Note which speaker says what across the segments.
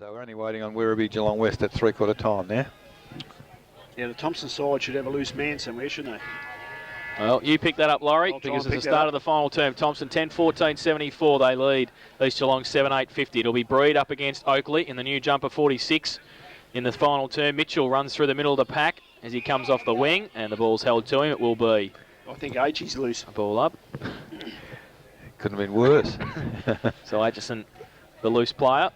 Speaker 1: So we're only waiting on Werribee Geelong West at three-quarter time now.
Speaker 2: Yeah, the Thomson side should have a loose man somewhere, shouldn't they?
Speaker 3: Well, you pick that up, Laurie, because it's the start of the final term. Thomson 10-14-74, they lead. East Geelong 7-8-50. It'll be Breed up against Oakley in the new jumper 46 in the final term. Mitchell runs through the middle of the pack as he comes off the wing, and the ball's held to him. It will be.
Speaker 2: I think H.'s loose.
Speaker 3: A ball up.
Speaker 1: Couldn't have been worse.
Speaker 3: So Aitchison, the loose player.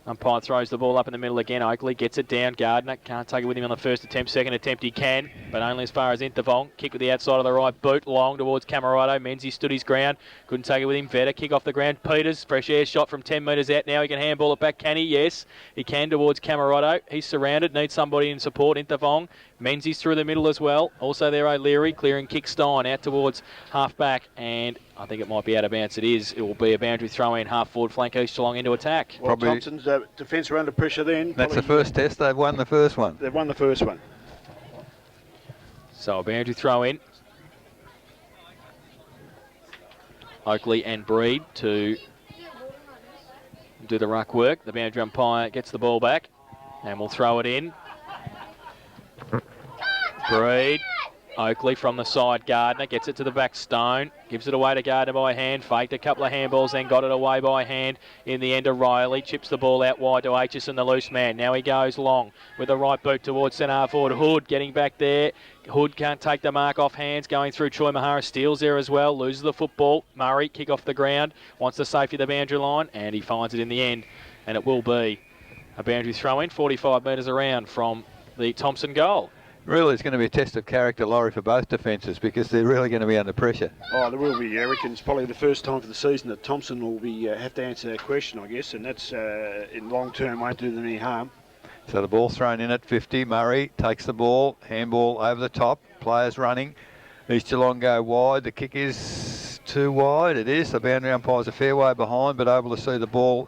Speaker 3: Umpire throws the ball up in the middle again. Oakley gets it down. Gardner can't take it with him on the first attempt. Second attempt he can, but only as far as Intervong. Kick with the outside of the right boot. Long towards Camerado. Menzies stood his ground. Couldn't take it with him. Vetter kick off the ground. Peters, fresh air shot from 10 metres out. Now he can handball it back. Can he? Yes. He can towards Camerado. He's surrounded. Needs somebody in support. Intervong. Menzies through the middle as well. Also there O'Leary. Clearing kick Stein out towards half back. And I think it might be out of bounds. It is. It will be a boundary throw in. Half forward flank East Geelong into attack.
Speaker 2: Well, probably Thompson's defence are under pressure then.
Speaker 1: That's the first test. They've won the first one.
Speaker 2: They've won the first one.
Speaker 3: So a boundary throw in. Oakley and Breed to do the ruck work. The boundary umpire gets the ball back and will throw it in. Breed. Oakley from the side. Gardner gets it to the back. Stone gives it away to Gardner by hand. Faked a couple of handballs, then got it away by hand. In the end, O'Reilly chips the ball out wide to Aitchison, the loose man. Now he goes long with the right boot towards centre half forward. Hood getting back there. Hood can't take the mark off hands. Going through Troy Mahara. Steals there as well. Loses the football. Murray kick off the ground. Wants the safety of the boundary line, and he finds it in the end. And it will be a boundary throw in, 45 metres around from the Thomson goal.
Speaker 1: Really, it's going to be a test of character, Laurie, for both defences because they're really going to be under pressure.
Speaker 2: Oh, there will be. I reckon it's probably the first time for the season that Thomson will be have to answer that question, I guess, and that's in long term won't do them any harm.
Speaker 1: So the ball thrown in at 50. Murray takes the ball, handball over the top. Players running. East Geelong go wide. The kick is too wide. It is. The boundary umpire's a fair way behind, but able to see the ball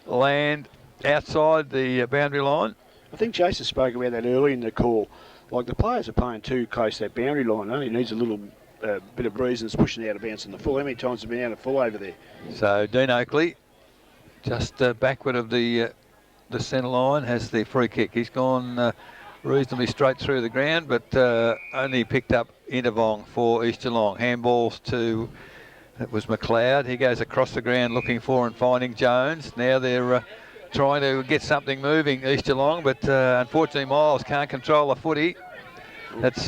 Speaker 1: land outside the boundary line.
Speaker 2: I think Jason spoke about that early in the call. Like the players are playing too close to that boundary line. It only needs a little bit of breeze and it's pushing out of bounds in the full. How many times have been out of full over there?
Speaker 1: So Dean Oakley, just backward of the centre line, has the free kick. He's gone reasonably straight through the ground, but only picked up Intervong for East Geelong. Handballs to, that was McLeod. He goes across the ground looking for and finding Jones. Now they're trying to get something moving, East Geelong, but unfortunately Miles can't control the footy. That's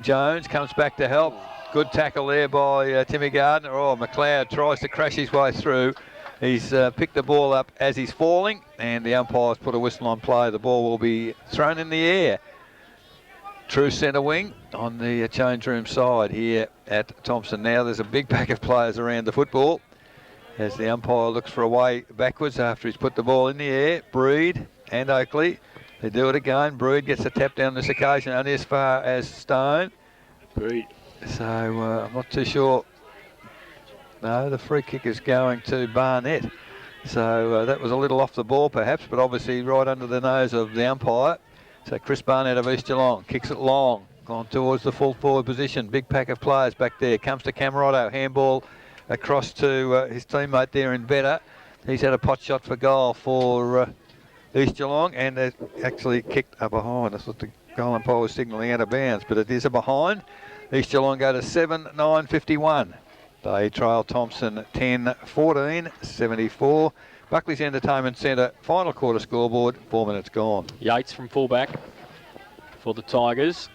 Speaker 1: Jones comes back to help. Good tackle there by Timmy Gardner. Oh, McLeod tries to crash his way through. He's picked the ball up as he's falling, and the umpire's put a whistle on play. The ball will be thrown in the air. True centre wing on the change room side here at Thomson. Now there's a big pack of players around the football as the umpire looks for a way backwards after he's put the ball in the air. Breed and Oakley, they do it again. Breed gets a tap down this occasion only as far as Stone.
Speaker 2: Breed.
Speaker 1: So I'm not too sure. No, the free kick is going to Barnett. So that was a little off the ball perhaps, but obviously right under the nose of the umpire. So Chris Barnett of East Geelong kicks it long, gone towards the full forward position. Big pack of players back there. Comes to Camerado, handball across to his teammate there in Vetter. He's had a pot shot for goal for East Geelong, and it actually kicked a behind. That's what the goal umpire was signalling, out of bounds, but it is a behind. East Geelong go to 7-9-51. They trail Thomson 10-14-74. Buckley's Entertainment Centre final quarter scoreboard, 4 minutes gone.
Speaker 3: Yates from fullback for the Tigers.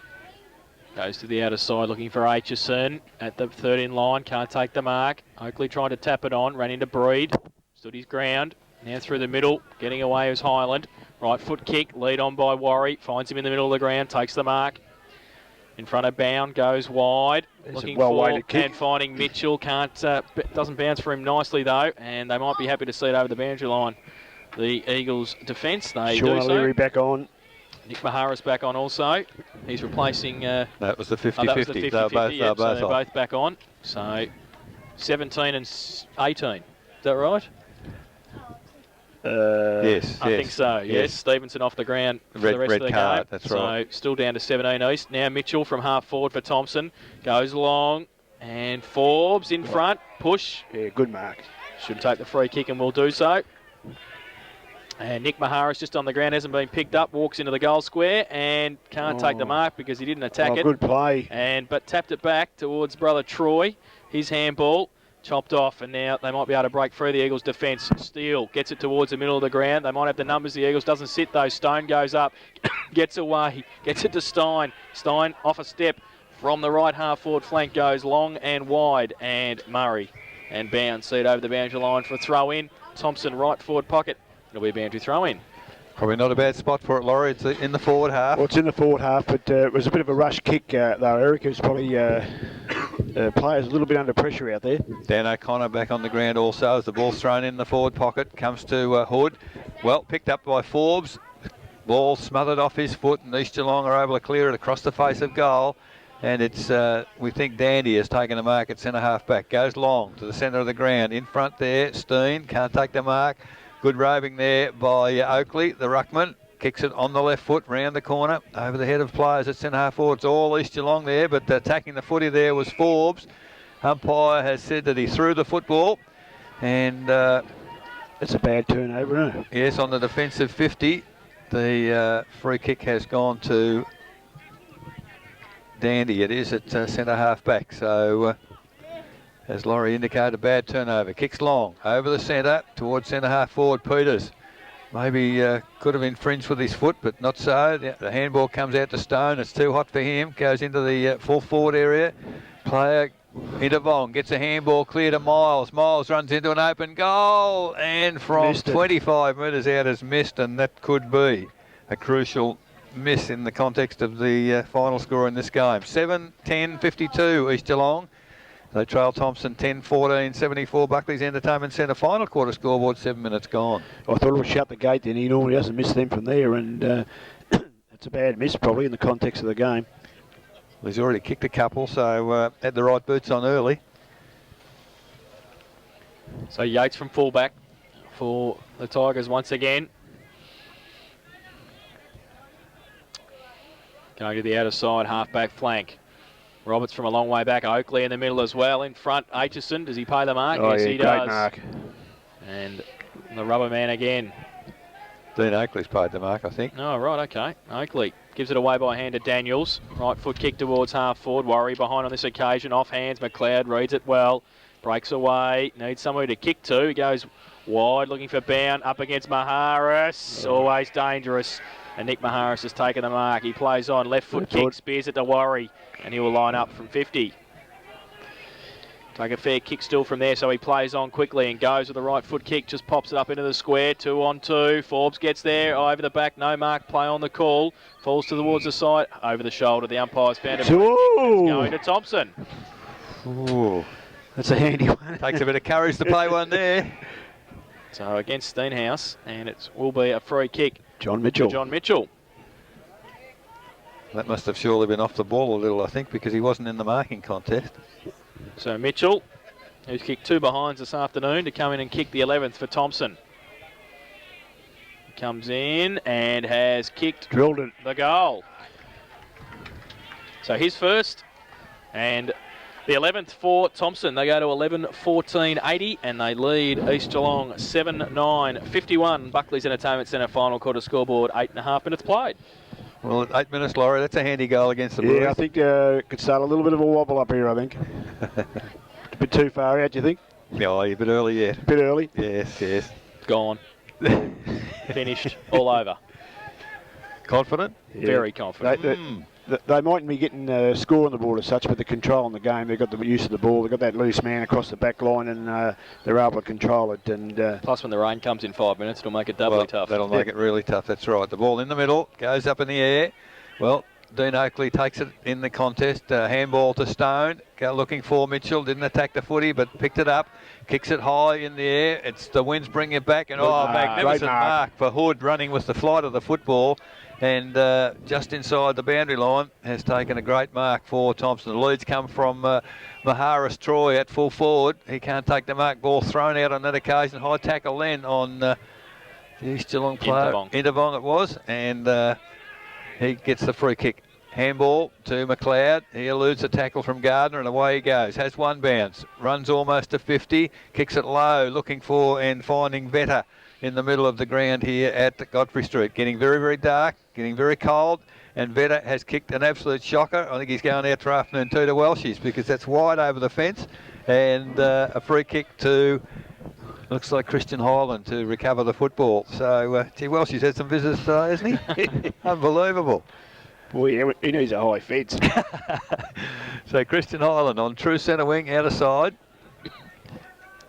Speaker 3: Goes to the outer side looking for Aitchison at the third in line. Can't take the mark. Oakley trying to tap it on. Ran into Breed. Stood his ground. Now through the middle. Getting away is Highland. Right foot kick. Lead on by Warry. Finds him in the middle of the ground. Takes the mark. In front of Bound. Goes wide. Looking for and finding Mitchell. Can't. Doesn't bounce for him nicely though. And they might be happy to see it over the boundary line. The Eagles defence. They do so.
Speaker 2: O'Leary back on.
Speaker 3: Nick Mahara's back on also. He's replacing...
Speaker 1: that was the 50-50.
Speaker 3: That was the 50-50,
Speaker 1: they're
Speaker 3: both back on. So 17 and 18. Is that right?
Speaker 1: Yes.
Speaker 3: I think so, yes. Stevenson off the ground for the rest of the
Speaker 1: card,
Speaker 3: game.
Speaker 1: That's right.
Speaker 3: So still down to 17 East. Now Mitchell from half forward for Thomson. Goes long. And Forbes in front. Push.
Speaker 2: Yeah, good mark.
Speaker 3: Should take the free kick and will do so. And Nick Mahara's just on the ground, hasn't been picked up, walks into the goal square and can't take the mark because he didn't attack it.
Speaker 2: Good play.
Speaker 3: But tapped it back towards brother Troy. His handball chopped off, and now they might be able to break through the Eagles' defence. Steele gets it towards the middle of the ground. They might have the numbers. The Eagles doesn't sit though. Stone goes up, gets away, gets it to Stein. Stein off a step from the right half forward flank, goes long and wide, and Murray and bounce. See it over the boundary line for a throw in. Thomson right forward pocket. It'll be a boundary throw in.
Speaker 1: Probably not a bad spot for it, Laurie. It's in the forward half.
Speaker 2: Well, it's in the forward half, but it was a bit of a rush kick, though, Eric. It was probably players a little bit under pressure out there.
Speaker 1: Dan O'Connor back on the ground also as the ball's thrown in the forward pocket. Comes to Hood. Well, picked up by Forbes. Ball smothered off his foot, and East Geelong are able to clear it across the face of goal. And it's, we think Dandy has taken the mark at centre half back. Goes long to the centre of the ground. In front there, Steen can't take the mark. Good roving there by Oakley, the ruckman. Kicks it on the left foot, round the corner, over the head of players at centre half forward. It's all East Geelong there, but attacking the footy there was Forbes. Umpire has said that he threw the football. And
Speaker 2: it's a bad turnover, isn't it?
Speaker 1: Yes, on the defensive 50. The free kick has gone to Dandy. It is at centre half back. So, as Laurie indicated, a bad turnover. Kicks long over the centre towards centre half forward Peters. Maybe could have infringed with his foot, but not so. The handball comes out to Stone. It's too hot for him. Goes into the full forward area. Player into Vong. Gets a handball clear to Miles. Miles runs into an open goal. And from 25 metres out has missed, and that could be a crucial miss in the context of the final score in this game. 7-10-52 East Geelong. They trail Thomson 10-14, 74 Buckley's Entertainment Centre. Final quarter scoreboard, 7 minutes gone.
Speaker 2: I thought it would shut the gate then. He normally doesn't miss them from there, and it's a bad miss probably in the context of the game.
Speaker 1: Well, he's already kicked a couple, so had the right boots on early.
Speaker 3: So Yates from fullback for the Tigers once again. Going to the outer side, half-back flank. Roberts from a long way back. Oakley in the middle as well. In front, Aitchison. Does he pay the mark?
Speaker 2: Oh,
Speaker 3: yes,
Speaker 2: yeah,
Speaker 3: he
Speaker 2: great
Speaker 3: does.
Speaker 2: Mark.
Speaker 3: And the rubber man again.
Speaker 1: Dean Oakley's paid the mark, I think.
Speaker 3: Oh, right, okay. Oakley gives it away by hand to Daniels. Right foot kick towards half forward. Worry behind on this occasion. Off hands. McLeod reads it well. Breaks away. Needs somewhere to kick to. He goes wide looking for Bound. Up against Maharis. Always dangerous. And Nick Maharis has taken the mark. He plays on. Left foot kick. Spears it to Worry. And he will line up from 50. Take a fair kick still from there, so he plays on quickly and goes with the right foot kick. Just pops it up into the square. 2-on-2. Forbes gets there. Over the back. No mark. Play on the call. Falls towards the side. Over the shoulder. The umpire's found it. Going to Thomson.
Speaker 1: Ooh.
Speaker 2: That's a handy one.
Speaker 1: Takes a bit of courage to play one there.
Speaker 3: So against Steenhouse, and it will be a free kick.
Speaker 2: John Mitchell.
Speaker 3: John Mitchell.
Speaker 1: That must have surely been off the ball a little, I think, because he wasn't in the marking contest.
Speaker 3: So Mitchell, who's kicked 2 behinds this afternoon, to come in and kick the 11th for Thomson. Comes in and has kicked
Speaker 2: Drilled it.
Speaker 3: the goal. So his first, and the 11th for Thomson. They go to 11-14-80 and they lead East Geelong 7-9-51. Buckley's Entertainment Centre final quarter scoreboard, 8.5 minutes played.
Speaker 1: Well, at 8 minutes, Laurie, that's a handy goal against the Blues.
Speaker 2: Yeah, I think it could start a little bit of a wobble up here, I think. A bit too far out, do you think?
Speaker 1: Yeah, a bit early yet.
Speaker 2: A bit early?
Speaker 1: Yes, yes.
Speaker 3: Gone. Finished. All over.
Speaker 1: Confident?
Speaker 3: Yeah. Very confident.
Speaker 2: They mightn't be getting score on the board as such, but the control in the game, they've got the use of the ball, they've got that loose man across the back line, and they're able to control it. And
Speaker 3: plus, when the rain comes in 5 minutes, it'll make it doubly tough.
Speaker 1: That'll make it really tough, that's right. The ball in the middle, goes up in the air. Well, Dean Oakley takes it in the contest. Handball to Stone. Looking for Mitchell. Didn't attack the footy, but picked it up. Kicks it high in the air. It's the wind's bringing it back. And magnificent mark for Hood, running with the flight of the football. And just inside the boundary line has taken a great mark for Thomson. The leads come from Maharis Troy at full forward. He can't take the mark. Ball thrown out on that occasion. High tackle then on the East Geelong player. Intervong it was. And he gets the free kick Handball to McLeod. He eludes a tackle from Gardner and away he goes. Has one bounce. Runs almost to 50. Kicks it low, looking for and finding Vetter in the middle of the ground here at Godfrey Street. Getting very, very dark, getting very cold. And Vetter has kicked an absolute shocker. I think he's going out for afternoon 2 to Welshies because that's wide over the fence. And a free kick to, looks like Christian Hyland to recover the football. So, gee, Welshies had some visitors today, hasn't he? Unbelievable.
Speaker 2: Boy, he needs a high fence.
Speaker 1: So Christian Hyland on true centre wing, outer side.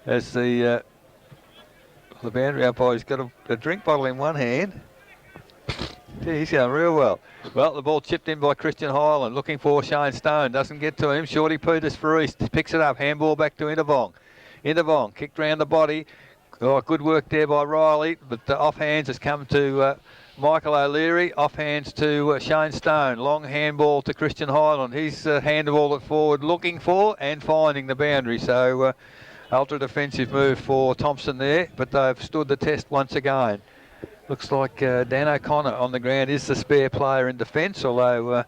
Speaker 1: As the boundary umpire's got a drink bottle in one hand. Gee, he's going real well. Well, the ball chipped in by Christian Hyland, looking for Shane Stone. Doesn't get to him. Shorty Peters for East. Picks it up. Handball back to Intervong. Intervong kicked round the body. Oh, good work there by Riley, but the offhands has come to Michael O'Leary. Offhands to Shane Stone. Long handball to Christian Hyland. He's handballed it forward, looking for and finding the boundary. So ultra defensive move for Thomson there, but they've stood the test once again. Looks like Dan O'Connor on the ground is the spare player in defence, although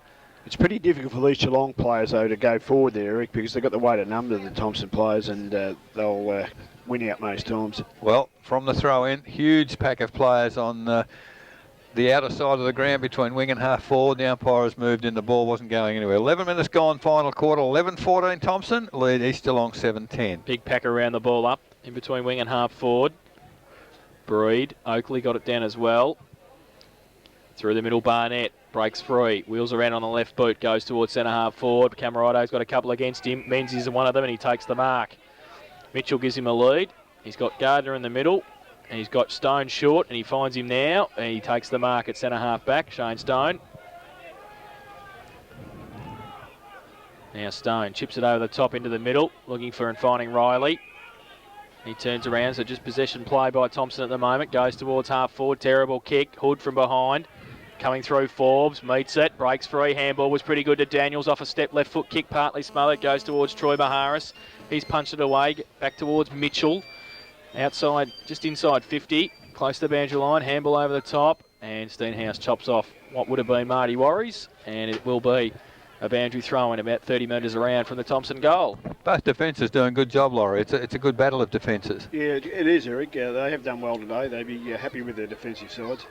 Speaker 2: it's pretty difficult for these Geelong players, though, to go forward there, Eric, because they've got the weighted number of the Thomson players, and they'll win out most times.
Speaker 1: Well, from the throw-in, huge pack of players on the outer side of the ground between wing and half forward. The umpire has moved in, the ball wasn't going anywhere. 11 minutes gone, final quarter, 11-14 Thomson, lead East Geelong 7-10.
Speaker 3: Big pack around the ball up in between wing and half forward. Breed, Oakley got it down as well. Through the middle, Barnett breaks free, wheels around on the left boot, goes towards centre half forward. Camerato's got a couple against him. Menzies is one of them, and he takes the mark. Mitchell gives him a lead. He's got Gardner in the middle, and he's got Stone short, and he finds him now, and he takes the mark at centre half back. Shane Stone. Now Stone chips it over the top into the middle, looking for and finding Riley. He turns around, so just possession play by Thomson at the moment. Goes towards half forward, terrible kick. Hood from behind, coming through Forbes, meets it, breaks free. Handball was pretty good to Daniels, off a step, left foot kick, partly smothered. Goes towards Troy Maharis. He's punched it away, back towards Mitchell. Outside, just inside 50, close to the boundary line. Handball over the top, and Steenhouse chops off what would have been Marty Warries, and it will be a boundary throw in about 30 metres around from the Thomson goal.
Speaker 1: Both defences doing a good job, Laurie. It's a good battle of defences.
Speaker 2: Yeah, it is, Eric. They have done well today. They'd be happy with their defensive sides.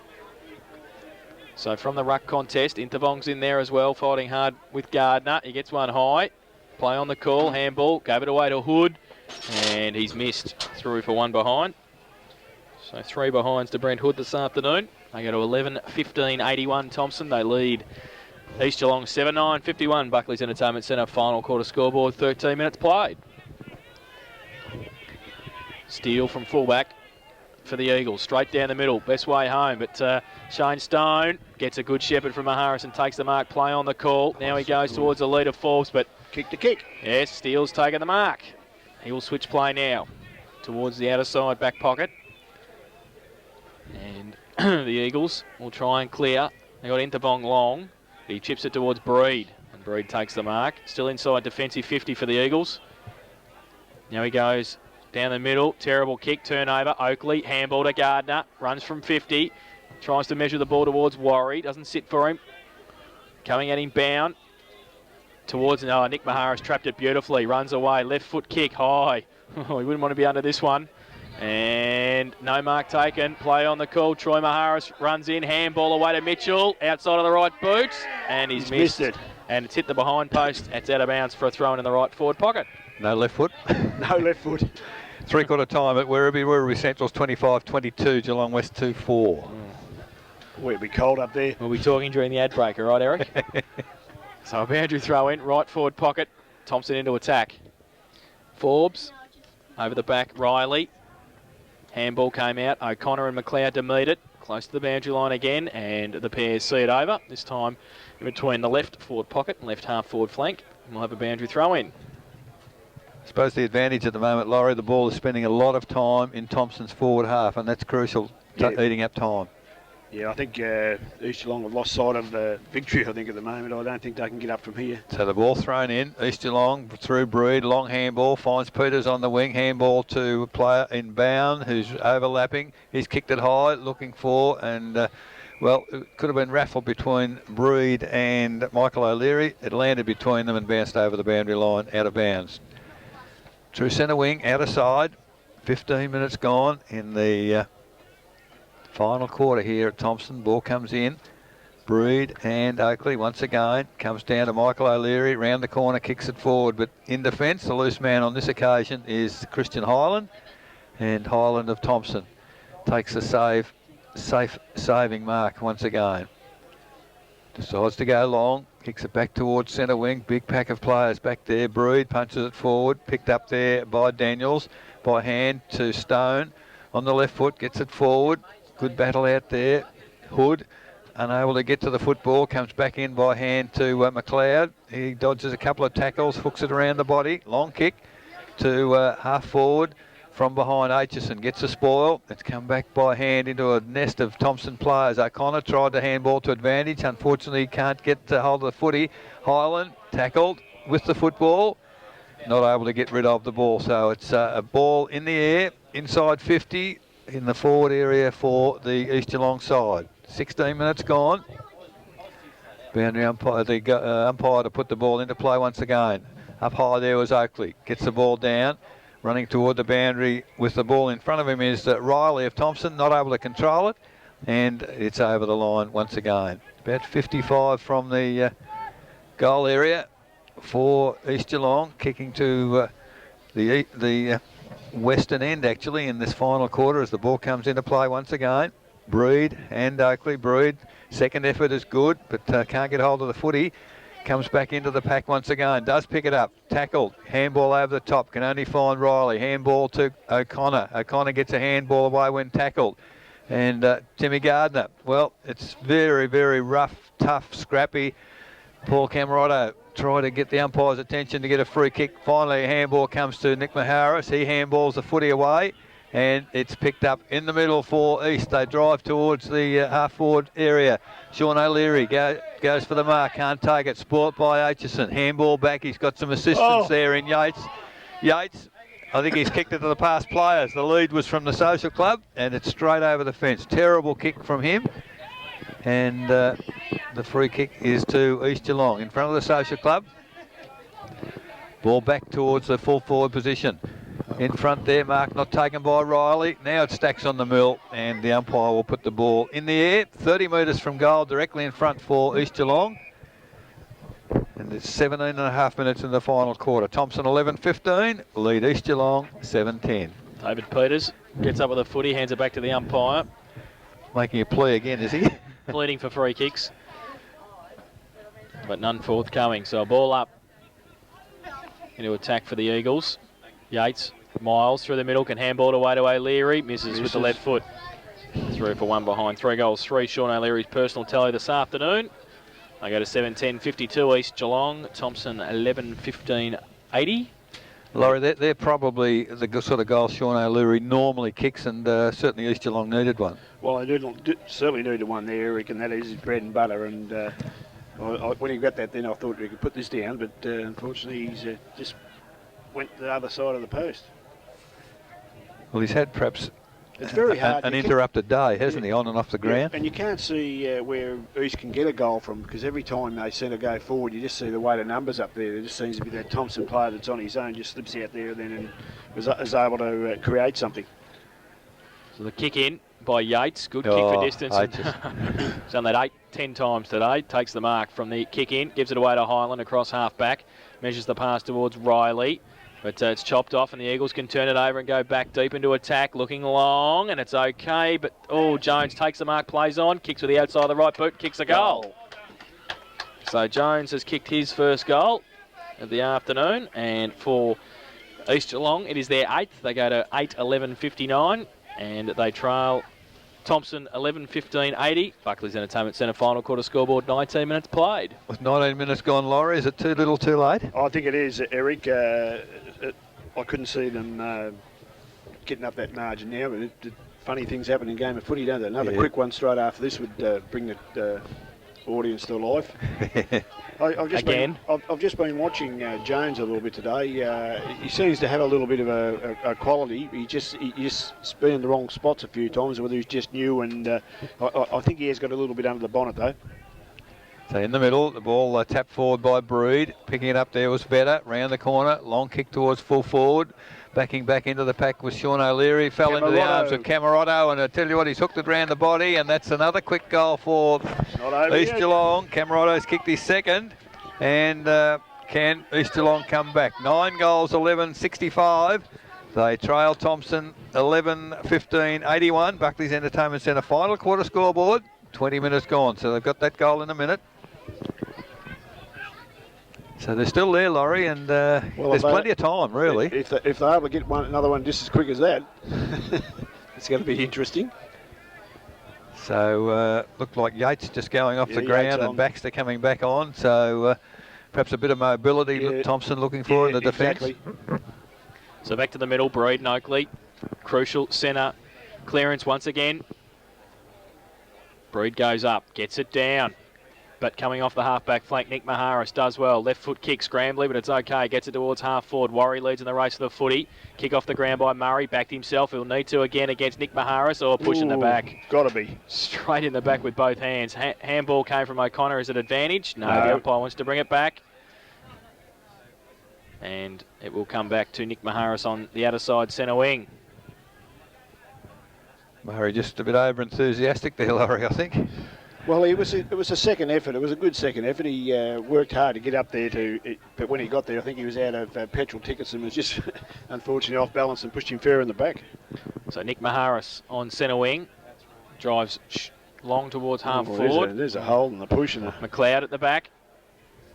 Speaker 3: So from the ruck contest, Intervong's in there as well, fighting hard with Gardner. He gets one high. Play on the call, handball, gave it away to Hood, and he's missed through for one behind. So 3 behinds to Brent Hood this afternoon. They go to 11-15-81 Thomson. They lead East Geelong 7-9-51. Buckley's Entertainment Centre final quarter scoreboard, 13 minutes played. Steele from fullback for the Eagles, straight down the middle, best way home, but Shane Stone gets a good shepherd from Maharis and takes the mark. Play on the call. Now he goes towards the lead of Forbes, but
Speaker 2: kick to kick.
Speaker 3: Yes, Steele's taken the mark. He will switch play now towards the outer side back pocket. And the Eagles will try and clear. They got Intervong long. He chips it towards Breed, and Breed takes the mark. Still inside defensive 50 for the Eagles. Now he goes down the middle. Terrible kick, turnover. Oakley, handball to Gardner. Runs from 50. Tries to measure the ball towards Warry. Doesn't sit for him. Coming at him bound. Towards Nick Maharis trapped it beautifully. Runs away. Left foot kick high. He wouldn't want to be under this one. And no mark taken. Play on the call. Troy Maharis runs in. Handball away to Mitchell. Outside of the right boot. And he's missed
Speaker 2: it.
Speaker 3: And it's hit the behind post. It's out of bounds for a throw in the right forward pocket.
Speaker 1: No left foot.
Speaker 2: No left foot.
Speaker 1: 3-quarter time at Werribee Central's 25-22, Geelong West 2-4.
Speaker 2: It'll be cold up there.
Speaker 3: We'll be talking during the ad break, all right, Eric? So a boundary throw in, right forward pocket. Thomson into attack. Forbes over the back. Riley. Handball came out. O'Connor and McLeod to meet it. Close to the boundary line again, and the pairs see it over. This time in between the left forward pocket and left half forward flank. And we'll have a boundary throw in.
Speaker 1: I suppose the advantage at the moment, Laurie, the ball is spending a lot of time in Thompson's forward half, and that's crucial, eating up time.
Speaker 2: Yeah, I think East Geelong have lost sight of the victory, I think, at the moment. I don't think they can get up from here.
Speaker 1: So the ball thrown in, East Geelong through Breed, long handball, finds Peters on the wing, handball to a player in bound who's overlapping. He's kicked it high, looking for, and Well, it could have been raffled between Breed and Michael O'Leary. It landed between them and bounced over the boundary line out of bounds. True centre wing, outer side. 15 minutes gone in the final quarter here at Thomson. Ball comes in. Breed and Oakley once again. Comes down to Michael O'Leary. Round the corner, kicks it forward. But in defence, the loose man on this occasion is Christian Highland. And Highland of Thomson takes the safe saving mark once again. Decides to go long, kicks it back towards centre wing. Big pack of players back there. Breed punches it forward, picked up there by Daniels, by hand to Stone on the left foot, gets it forward. Good battle out there. Hood unable to get to the football, comes back in by hand to McLeod. He dodges a couple of tackles, hooks it around the body. Long kick to half forward. From behind, Aitchison gets a spoil. It's come back by hand into a nest of Thomson players. O'Connor tried to handball to advantage. Unfortunately, can't get hold of the footy. Highland tackled with the football. Not able to get rid of the ball. So it's a ball in the air, inside 50, in the forward area for the East Geelong side. 16 minutes gone. Boundary umpire, the umpire to put the ball into play once again. Up high there was Oakley. Gets the ball down. Running toward the boundary with the ball in front of him is Riley of Thomson, not able to control it, and it's over the line once again. About 55 from the goal area for East Geelong, kicking to the western end actually in this final quarter as the ball comes into play once again. Breed and Oakley. Breed, second effort is good, but can't get hold of the footy. Comes back into the pack once again, does pick it up, tackled, handball over the top, can only find Riley, handball to O'Connor. O'Connor gets a handball away when tackled. And Timmy Gardner, well, it's very, very rough, tough, scrappy. Paul Camerotto tried to get the umpire's attention to get a free kick. Finally, a handball comes to Nick Maharis. He handballs the footy away. And it's picked up in the middle for East. They drive towards the half-forward area. Sean O'Leary goes for the mark, can't take it. Spoilt by Aitchison. Handball back. He's got some assistance there in Yates. Yates, I think he's kicked it to the past players. The lead was from the Social Club, and it's straight over the fence. Terrible kick from him. And the free kick is to East Geelong in front of the Social Club. Ball back towards the full forward position. In front there, mark not taken by Riley. Now it stacks on the mill, and the umpire will put the ball in the air. 30 metres from goal, directly in front for East Geelong. And it's 17 and a half minutes in the final quarter. Thomson 11-15, lead East Geelong 7-10.
Speaker 3: David Peters gets up with a footy, hands it back to the umpire.
Speaker 1: Making a plea again, is he?
Speaker 3: Pleading for free kicks, but none forthcoming. So a ball up into attack for the Eagles. Yates, Miles through the middle, can handball it away to O'Leary, misses with the left foot. 3 for 1 behind. 3 goals, 3 Sean O'Leary's personal tally this afternoon. They go to 7-10-52 East Geelong. Thomson 11-15-80.
Speaker 1: Laurie, they're probably the sort of goals Sean O'Leary normally kicks, and certainly East Geelong needed one.
Speaker 2: Well, they certainly needed one there, Eric, and that is his bread and butter. And when he got that, then I thought we could put this down, but unfortunately he's just went to the other side of the post.
Speaker 1: Well, he's had perhaps
Speaker 2: it's very hard.
Speaker 1: an interrupted day, hasn't he, on and off the ground?
Speaker 2: Yeah, and you can't see where East can get a goal from, because every time they send a go forward, you just see the weight of numbers up there. There just seems to be that Thomson player that's on his own, just slips out there then and is able to create something.
Speaker 3: So the kick in by Yates, good kick for distance. He's done that 8-10 times today. Takes the mark from the kick in, gives it away to Highland across half back, measures the pass towards Riley. But it's chopped off, and the Eagles can turn it over and go back deep into attack, looking long, and it's okay. But, Jones takes the mark, plays on, kicks with the outside of the right boot, kicks a goal. So Jones has kicked his first goal of the afternoon, and for East Geelong, it is their 8th. They go to 8-11-59, and they trail Thomson 11-15-80. Buckley's Entertainment Centre final quarter scoreboard, 19 minutes played.
Speaker 1: With 19 minutes gone, Laurie, is it too little too late?
Speaker 2: I think it is, Eric. I couldn't see them getting up that margin now, but funny things happen in game of footy, don't they? Another quick one straight after this would bring the audience to life. I've just been watching Jones a little bit today. He seems to have a little bit of a quality. He just been in the wrong spots a few times, whether he's just new, and I think he has got a little bit under the bonnet though.
Speaker 1: So in the middle, the ball tapped forward by Brood. Picking it up there was better. Round the corner, long kick towards full forward. Backing back into the pack was Sean O'Leary. Fell into the arms of Camerotto, and I tell you what, he's hooked it round the body, and that's another quick goal for East Geelong. Camerotto's kicked his second, and can East Geelong come back? 9 goals, 11-65. They trail Thomson 11-15-81. Buckley's Entertainment Centre final quarter scoreboard. 20 minutes gone, so they've got that goal in a minute. So they're still there, Laurie, and there's plenty of time, really.
Speaker 2: If they're able to get another one just as quick as that, it's going to be interesting.
Speaker 1: So looked like Yates just going off the ground and Baxter coming back on. So perhaps a bit of mobility Thomson looking for in the defence.
Speaker 2: Exactly.
Speaker 3: So back to the middle, Breed and Oakley. Crucial centre clearance once again. Breed goes up, gets it down. But coming off the half-back flank, Nick Maharis does well. Left foot kick, scrambly, but it's okay. Gets it towards half-forward. Warry leads in the race for the footy. Kick off the ground by Murray. Backed himself. He'll need to again against Nick Maharis or push in the back.
Speaker 2: Got to be.
Speaker 3: Straight in the back with both hands. Handball came from O'Connor. Is it advantage? No, the umpire wants to bring it back. And it will come back to Nick Maharis on the outer side centre wing.
Speaker 1: Murray just a bit over-enthusiastic there, Laurie, I think.
Speaker 2: Well, it was a second effort. It was a good second effort. He worked hard to get up there but when he got there, I think he was out of petrol tickets and was just unfortunately off balance and pushed him fair in the back.
Speaker 3: So Nick Maharis on centre wing, drives long towards half forward.
Speaker 2: There's a hole in the push.
Speaker 3: McLeod at the back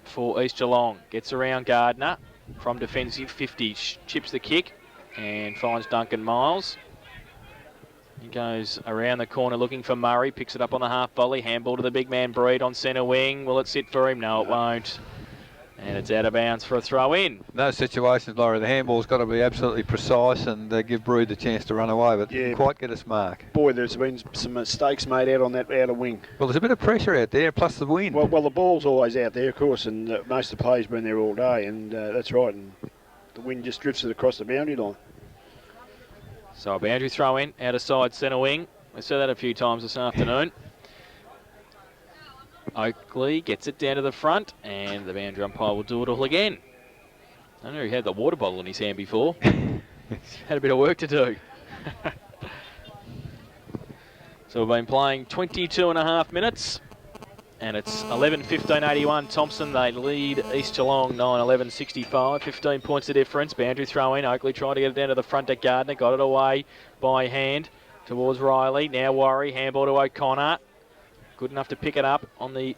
Speaker 3: for East Geelong. Gets around Gardner from defensive 50, chips the kick and finds Duncan Miles. He goes around the corner looking for Murray, picks it up on the half volley, handball to the big man Breed on centre wing. Will it sit for him? No, it won't. And it's out of bounds for a throw in.
Speaker 1: Those situations, Laurie, the handball's got to be absolutely precise and give Breed the chance to run away, but didn't quite get its mark.
Speaker 2: Boy, there's been some mistakes made out on that outer wing.
Speaker 1: Well, there's a bit of pressure out there, plus the wind.
Speaker 2: Well, the ball's always out there, of course, and most of the play's been there all day, and that's right. And the wind just drifts it across the boundary line.
Speaker 3: So a boundary throw in, outer side centre wing. We said that a few times this afternoon. Oakley gets it down to the front, and the boundary umpire will do it all again. I know he had the water bottle in his hand before. He's had a bit of work to do. So we've been playing 22 and a half minutes, and it's 11-15-81. Thomson, they lead East Geelong 9-11-65. 15 points of difference. Boundary throw in. Oakley trying to get it down to the front at Gardner. Got it away by hand towards Riley. Now Warry. Handball to O'Connor. Good enough to pick it up on the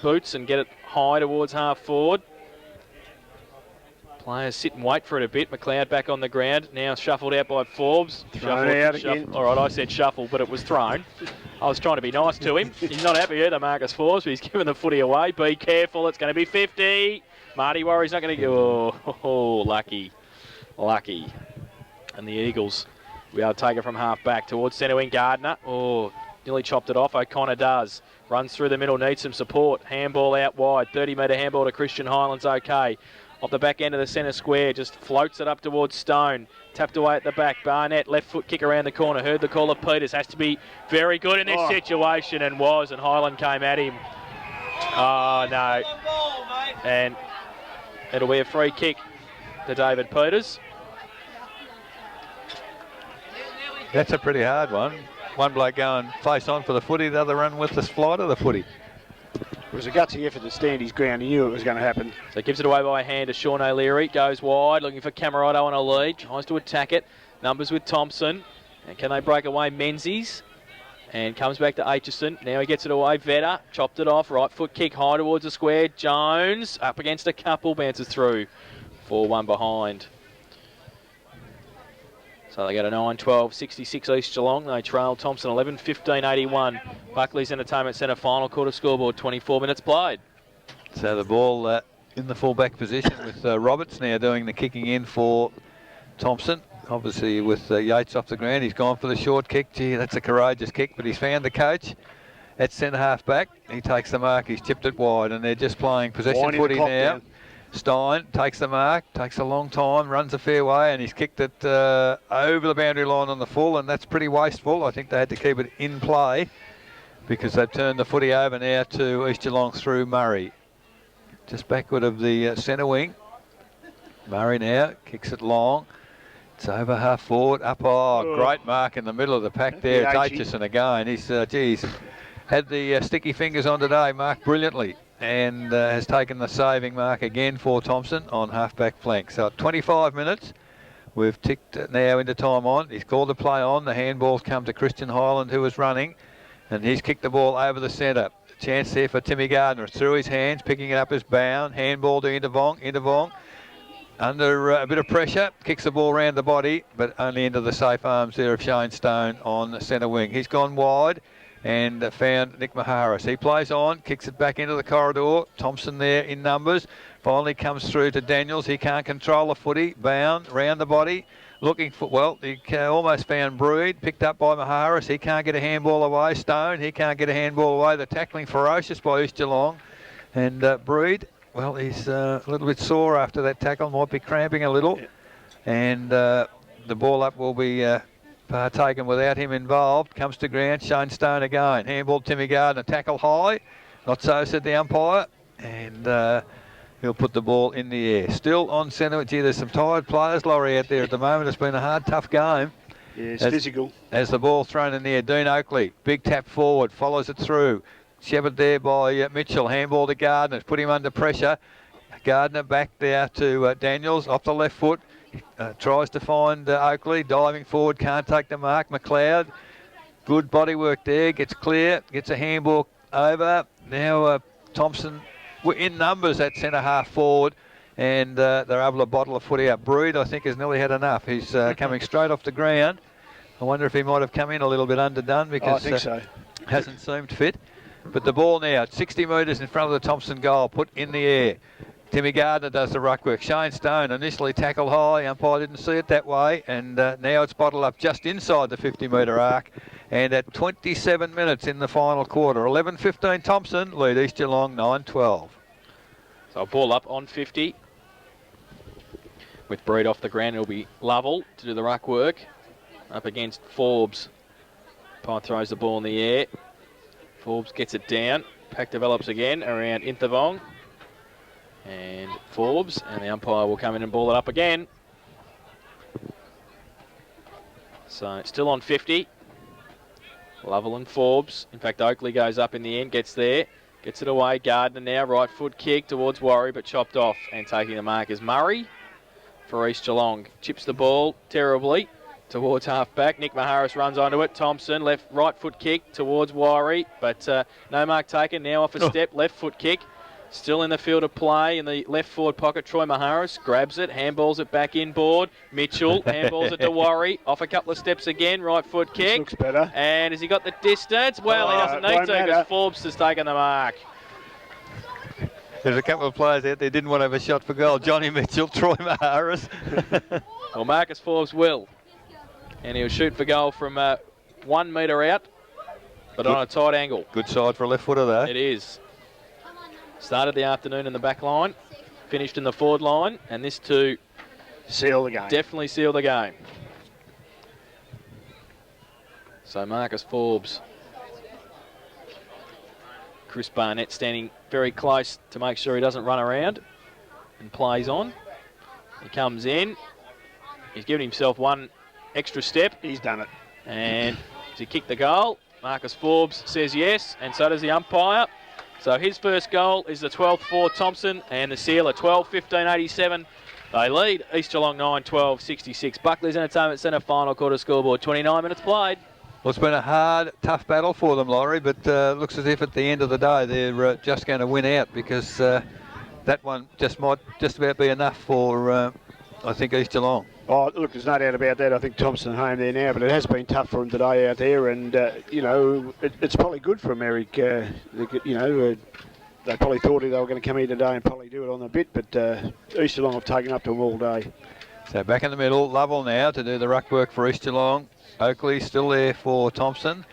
Speaker 3: boots and get it high towards half forward. Players sit and wait for it a bit. McLeod back on the ground. Now shuffled out by Forbes.
Speaker 2: Thrown out again.
Speaker 3: All right, I said shuffle, but it was thrown. I was trying to be nice to him. He's not happy either, Marcus Forbes, but he's given the footy away. Be careful, it's going to be 50. Marty Warry's not going to go. Oh, lucky. Lucky. And the Eagles, we are taken from half back towards centre wing Gardner. Oh, nearly chopped it off. O'Connor does. Runs through the middle, needs some support. Handball out wide. 30-metre handball to Christian Highlands, okay. Off the back end of the centre square, just floats it up towards Stone. Tapped away at the back. Barnett, left foot kick around the corner. Heard the call of Peters. Has to be very good in this situation, and was. And Highland came at him. Oh, no. And it'll be a free kick to David Peters.
Speaker 1: That's a pretty hard one. One bloke going face on for the footy, the other run with the flight of the footy.
Speaker 2: It was a gutsy effort to stand his ground. He knew it was going to happen.
Speaker 3: So gives it away by hand to Sean O'Leary. Goes wide, looking for Camerotto on a lead. Tries to attack it. Numbers with Thomson. And can they break away? Menzies. And comes back to Aitchison. Now he gets it away. Vetter chopped it off. Right foot kick high towards the square. Jones up against a couple. Bounces through. 4-1 behind. So they go to 9-12-66 East Geelong. They trail Thomson 11-15-81. Buckley's Entertainment Centre final quarter scoreboard, 24 minutes played.
Speaker 1: So the ball in the full-back position with Roberts now doing the kicking in for Thomson. Obviously with Yates off the ground, he's gone for the short kick. Gee, that's a courageous kick, but he's found the coach. at centre half back. He takes the mark. He's chipped it wide, and they're just playing possession
Speaker 2: Winding the
Speaker 1: footy
Speaker 2: clock
Speaker 1: now.
Speaker 2: down.
Speaker 1: Stein takes the mark, takes a long time, runs a fair way, and he's kicked it over the boundary line on the full, and that's pretty wasteful. I think they had to keep it in play because they've turned the footy over now to East Geelong through Murray. Just backward of the centre wing. Murray now kicks it long. It's over half forward, up. Oh, great mark in the middle of the pack there. It's Aitchison again. He's, geez, had the sticky fingers on today, marked brilliantly, and has taken the saving mark again for Thomson on half-back flank. So at 25 minutes, we've ticked now into time on. He's called the play on. The handball's come to Christian Highland, who was running, and he's kicked the ball over the centre. Chance there for Timmy Gardner. It's through his hands, picking it up as bound. Handball to Intervong. Under a bit of pressure, kicks the ball round the body, but only into the safe arms there of Shane Stone on the centre wing. He's gone wide and found Nick Maharis. He plays on, kicks it back into the corridor. Thomson there in numbers. Finally comes through to Daniels. He can't control the footy. Bound, round the body. Looking for, well, he almost found Breed, picked up by Maharis. He can't get a handball away. Stone, he can't get a handball away. The tackling ferocious by East Geelong. And Breed, well, he's a little bit sore after that tackle, might be cramping a little. Yeah. And the ball up will be taken without him involved. Comes to ground, Shane Stone again. Handball Timmy Gardner, tackle high. Not so, said the umpire. And he'll put the ball in the air. Still on centre. Gee, there's some tired players, Laurie, out there at the moment. It's been a hard, tough game.
Speaker 2: Yeah, it's physical.
Speaker 1: As the ball thrown in the air, Dean Oakley, big tap forward, follows it through. Shepherd there by Mitchell. Handball to Gardner. Put him under pressure. Gardner back there to Daniels. Off the left foot. Tries to find Oakley. Diving forward. Can't take the mark. McLeod. Good body work there. Gets clear. Gets a handball over. Now Thomson in numbers at centre half forward. And they're able to bottle a footy up. Breed, I think, has nearly had enough. He's coming straight off the ground. I wonder if he might have come in a little bit underdone because
Speaker 2: I think so.
Speaker 1: Hasn't seemed fit. But the ball now, 60 metres in front of the Thomson goal, put in the air. Timmy Gardner does the ruck work. Shane Stone initially tackled high. Umpire didn't see it that way. And now it's bottled up just inside the 50-metre arc. And at 27 minutes in the final quarter, 11-15 Thomson, lead East Geelong 9-12.
Speaker 3: So a ball up on 50. With Breed off the ground, it'll be Lovell to do the ruck work. Up against Forbes. Umpire throws the ball in the air. Forbes gets it down. Pack develops again around Intervong. And Forbes. And the umpire will come in and ball it up again. So still on 50. Lovell and Forbes. In fact, Oakley goes up in the end, gets there. Gets it away. Gardner now. Right foot kick towards Warry, but chopped off. And taking the mark is Murray for East Geelong. Chips the ball terribly towards half-back. Nick Maharis runs onto it. Thomson, right foot kick towards Warry, but no mark taken. Now off a step, left foot kick. Still in the field of play in the left forward pocket. Troy Maharis grabs it, handballs it back inboard. Mitchell handballs it to Warry. Off a couple of steps again, right foot kick.
Speaker 2: This looks better.
Speaker 3: And has he got the distance? Well, he doesn't need to because Forbes has taken the mark.
Speaker 1: There's a couple of players out there didn't want to have a shot for goal. Johnny Mitchell, Troy Maharis.
Speaker 3: Well, Marcus Forbes will. And he'll shoot for goal from 1 metre out, but on a tight angle.
Speaker 1: Good side for a left footer, though.
Speaker 3: It is. Started the afternoon in the back line, finished in the forward line, and this too
Speaker 2: seal the game.
Speaker 3: Definitely seal the game. So Marcus Forbes. Chris Barnett standing very close to make sure he doesn't run around and plays on. He comes in. He's given himself one extra step.
Speaker 2: He's done it. And
Speaker 3: does he kick the goal? Marcus Forbes says yes, and so does the umpire. So his first goal is the 12th for Thomson, and the seal at 12-15-87. They lead East Geelong 9-12-66. Buckley's Entertainment Centre final quarter scoreboard, 29 minutes played.
Speaker 1: Well, it's been a hard, tough battle for them, Laurie, but looks as if at the end of the day they're just going to win out because that one might just about be enough for, I think, East Geelong.
Speaker 2: Oh, look, there's no doubt about that. I think Thomson home there now, but it has been tough for him today out there, and, it's probably good for him, Eric. They probably thought they were going to come here today and probably do it on the bit, but East Geelong have taken up to them all day.
Speaker 1: So back in the middle, Lovell now to do the ruck work for East Geelong. Oakley still there for Thomson.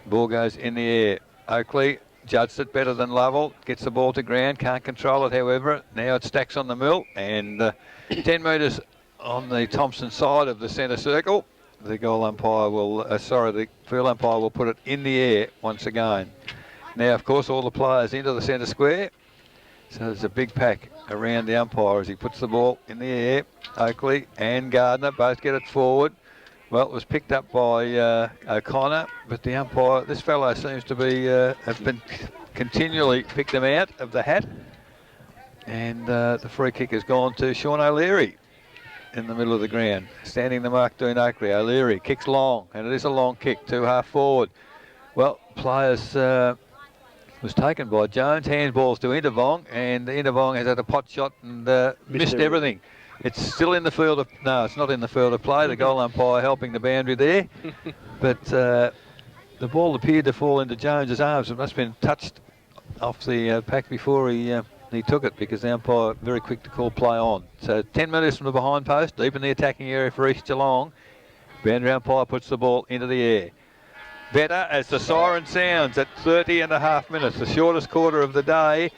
Speaker 1: Ball goes in the air. Oakley judged it better than Lovell. Gets the ball to ground, can't control it, however. Now it stacks on the mill, and 10 metres on the Thomson side of the centre circle. The goal umpire will, the field umpire will put it in the air once again. Now, of course, all the players into the centre square. So there's a big pack around the umpire as he puts the ball in the air. Oakley and Gardner both get it forward. Well, it was picked up by O'Connor, but the umpire, this fellow seems to be, have been continually picked them out of the hat. And the free kick has gone to Sean O'Leary in the middle of the ground. Standing the mark, doing Oakley. O'Leary kicks long, and it is a long kick, 2 half forward. Well, players was taken by Jones. Handballs to Intervong, and Intervong has had a pot shot and missed everything. It's still in the field of... No, it's not in the field of play. The goal umpire helping the boundary there. But the ball appeared to fall into Jones's arms. It must have been touched off the pack before he took it, because the umpire very quick to call play on. So 10 minutes from the behind post, deep in the attacking area for East Geelong. Boundary umpire puts the ball into the air. Better as the siren sounds at 30.5 minutes, the shortest quarter of the day.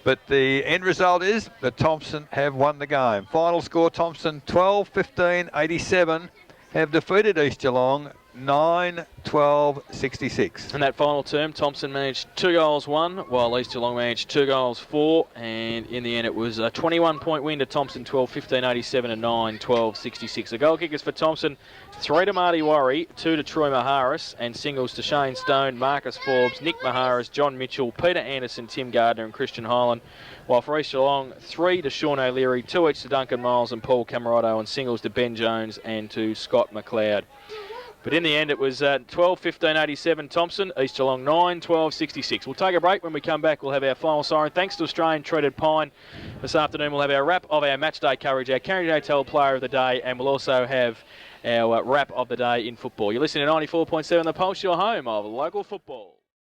Speaker 1: But the end result is that Thomson have won the game. Final score, Thomson 12-15-87 have defeated East Geelong 9-12-66.
Speaker 3: In that final term, Thomson managed 2 goals, 1, while East Geelong managed 2 goals, 4, and in the end it was a 21-point win to Thomson, 12-15-87 and 9-12-66. The goal kickers for Thomson, 3 to Marty Worry, 2 to Troy Maharis, and singles to Shane Stone, Marcus Forbes, Nick Maharis, John Mitchell, Peter Anderson, Tim Gardner and Christian Hyland. While for East Geelong, 3 to Sean O'Leary, 2 each to Duncan Miles and Paul Camarotto, and singles to Ben Jones and to Scott McLeod. But in the end, it was 12-15-87 Thomson, East Geelong 9-12-66. We'll take a break. When we come back, we'll have our final siren. Thanks to Australian Treated Pine. This afternoon, we'll have our wrap of our matchday coverage, our Carriage Hotel Player of the Day, and we'll also have our wrap of the day in football. You're listening to 94.7 The Pulse, your home of local football.